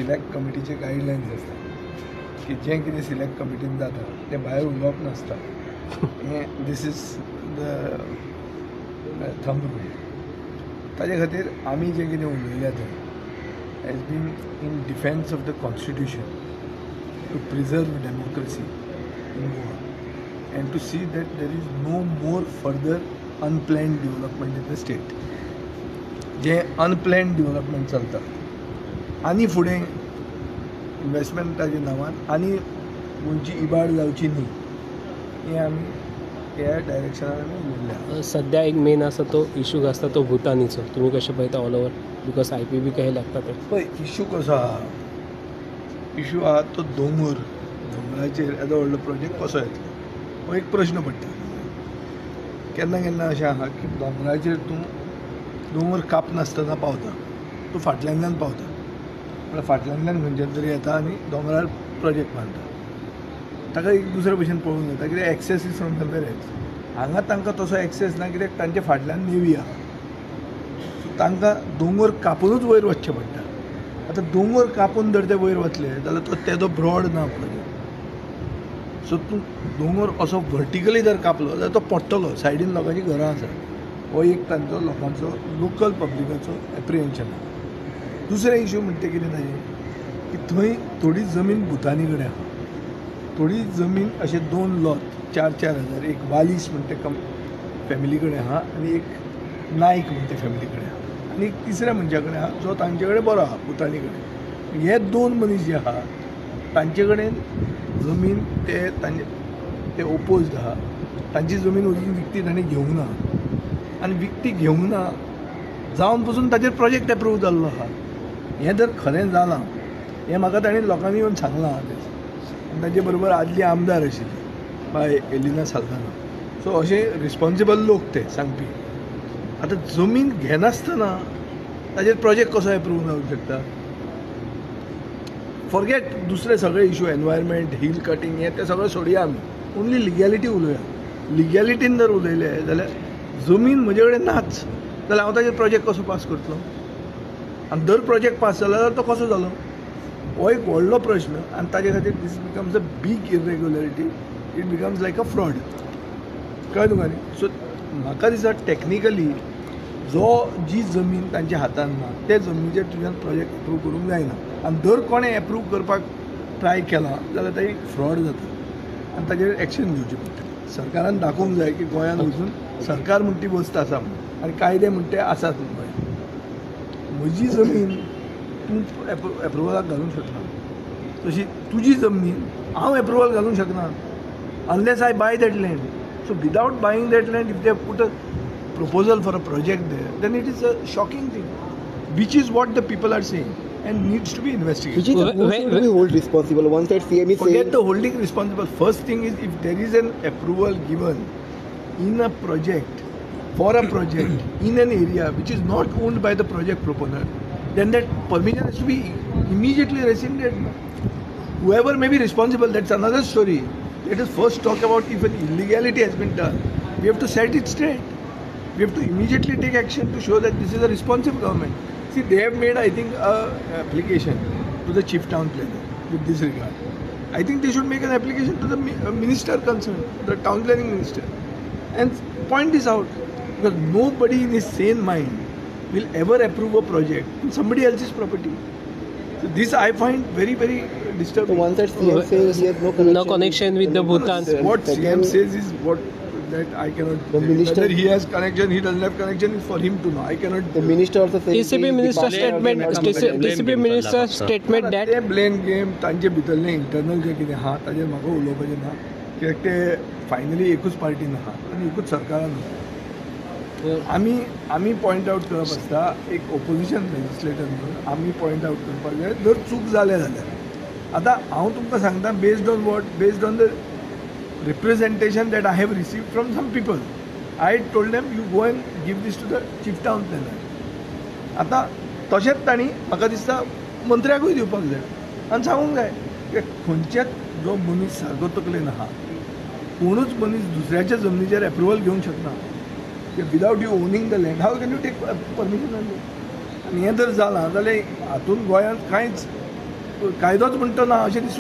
Select कमिटीचे guidelines असतात की जे कितें सिलेक्ट कमिटीन जाता ते भायर उलोवप नासता. This is the thumb rule. ताजे खातीर आमी जे कितें उलयल्या थंय has been in defence of the constitution to preserve democracy in Goa and to see that there is no more further unplanned development in the state. जे अनप्लॅन्ड डेव्हलपमेंट चलता आनी फुडें इन्वेस्टमेंटाच्या नांवान आनी गोंयची इबाड जावची न्ही हें आमी ह्या डायरेक्शनान आमी उलयल्या. सध्या एक मेन आसा तो इशू आसता तो भुतानीचो. तुम्ही कशें पळयता ऑल ओवर बिकॉज IPB काही लागता ते पळय इशू कसो आहा. इशू आहा तो दोंगराचेर येदो व्हडलो प्रोजेक्ट कसो येतलो हो एक प्रश्न पडटा. केन्ना केन्ना अशें आहा की दोंगराचेर तूं दोंगर कापनासतना पावता, तूं फाटल्यानल्यान पावता म्हळ्यार फाटल्यानल्यान खंयच्यान तरी येता आनी दोंगरार प्रोजेक्ट बांदता. ताका एक दुसरे भशेन पळोवंक जाता कित्याक एक्सेस इज फ्रॉम द वेरेज. हांगा तांकां तसो एक्सेस ना कित्याक तांचे फाटल्यान नेवी आहा. सो तांकां दोंगर कापूनच वयर वचचें पडटा. आतां दोंगर कापून जर ते वयर वतले जाल्यार तो तेदो ब्रॉड ना प्रोजेक्ट. सो तूं दोंगर असो व्हर्टिकली जर कापलो जाल्यार तो पडटलो. सायडीन लोकांची घरां आसात. हो एक तांचो लोकांचो लोकल पब्लिकाचो एप्रिहेन्शन आहा. दुसरे इशू म्हणटा कितें ताजें की थंय थोडी जमीन भुतानी कडेन आहा. थोडी जमीन अशे 2 लॉट 4-4 हजार. एक वालीस म्हणटा फॅमिली कडेन आहा आनी एक नायक म्हणटा फॅमिली कडेन आहा आनी एक तिसऱ्या मनशा कडेन आहा जो तांचे कडेन बरो आहा भुतानी कडेन. हे 2 मनीस जे आहा तांचे कडेन जमीन ते ओपोज्ड आहा. तांची जमीन अजून विकती ताणें घेवंक ना आनी विकती घेवंक ना जावन पसून ताचेर प्रोजेक्ट एप्रूव जाल्लो आहा. हें जर खरें जालां हें म्हाका ताणें लोकांनी येवन सांगलां आनी ताचे बरोबर आदली आमदार आशिल्ली बाय एलिना साल्ताना. सो अशे रिस्पॉन्सिबल लोक ते सांगपी. आतां जमीन घेनासतना ताचेर प्रोजेक्ट कसो एप्रूव जावंक शकता. फॉरगेट दुसरे सगळे इशू एनवायरमेंट हिल कटींग हें तें सगळें सोडया आमी. ओन्ली लिगॅलिटी उलोवया. लिगॅलिटीन जर उलयले जाल्यार जमीन म्हजे कडेन नाच जाल्यार हांव ताचेर प्रोजेक्ट कसो पास करतलो आनी जर प्रोजेक्ट पास जालो जाल्यार तो कसो जालो हो एक व्हडलो प्रश्न. आनी ताजे खातीर this becomes a big irregularity. It becomes like a fraud. कळ्ळें तुका न्ही. सो म्हाका दिसता टॅक्निकली जी जमीन तांच्या हातान ना ते जमनीचेर तुज्यान प्रोजेक्ट एप्रूव करूंक जायना. आनी जर कोणें एप्रूव करपाक ट्राय केला जाल्यार तें एक फ्रॉड जाता आनी ताचेर एक्शन घेवची पडटा. सरकारान दाखोवंक जाय की गोंयांत वचून सरकार म्हणटा ती वस्त आसा म्हणून आनी कायदे म्हणटा ते आसात म्हणून. म्हजी जमीन तूं एप्रुवलाक घालूंक शकना तशी तुजी जमीन हांव एप्रुवल घालूंक शकना unless I buy that land. So without buying that land if they put a proposal for a project there, then it is a shocking thing, which is what the people are saying and needs to be investigated. Who should we hold responsible once that CM is Forget saying? the holding responsible. First thing is if there is an approval given in a project, for a project in an area which is not owned by the project proponent, then that permission has to be immediately rescinded. Whoever may be responsible, that's another story. Let us first talk about if an illegality has been done. We have to set it straight. We have to immediately take action to show that this is a responsive government. See, they have made, I think, an application to the chief town planner with this regard. I think they should make an application to the minister concerned, the town planning minister, and point this out, because nobody in his sane mind will ever approve a project on somebody else's property. So this I find very, very disturbing. So once that CM says he has no connection with the Bhutan. What CM says is what that I cannot. The minister, whether he has connection, he doesn't have connection, is for him to know. I cannot. The minister also says. TCP minister statement. TCP minister statement that ते blame game तांचे भितरले internal जे कितें आहा ताजेर म्हाका उलोवपाचें ना कित्याक ते फायनली एकूच पार्टीन आहा आनी एकूच सरकारान आहा. आमी पॉयंट आवट करप आसता एक ओपोजिशन लेजिस्लेटर म्हणून आमी पॉयंट आवट करपाक जाय जर चूक जाले जाल्यार. आतां हांव तुमकां सांगता based on what based on the representation that I have received from some people. I told them you go and give this to the chief town planner. आता तशेंच तांणी म्हाका दिसता मंत्र्याकूय दिवपाक जाय आनी सांगूंक जाय की खंयचेच जो मनीस सारको तकलेन आहा कोणूच मनीस दुसऱ्याच्या जमनीचेर एप्रुवल घेवंक शकना without you owning the land. How can you take permission on. आनी हें जर जालां जाल्यार हातूंत गोंयांत कांयच कायदोच म्हणटा ना अशें दिसता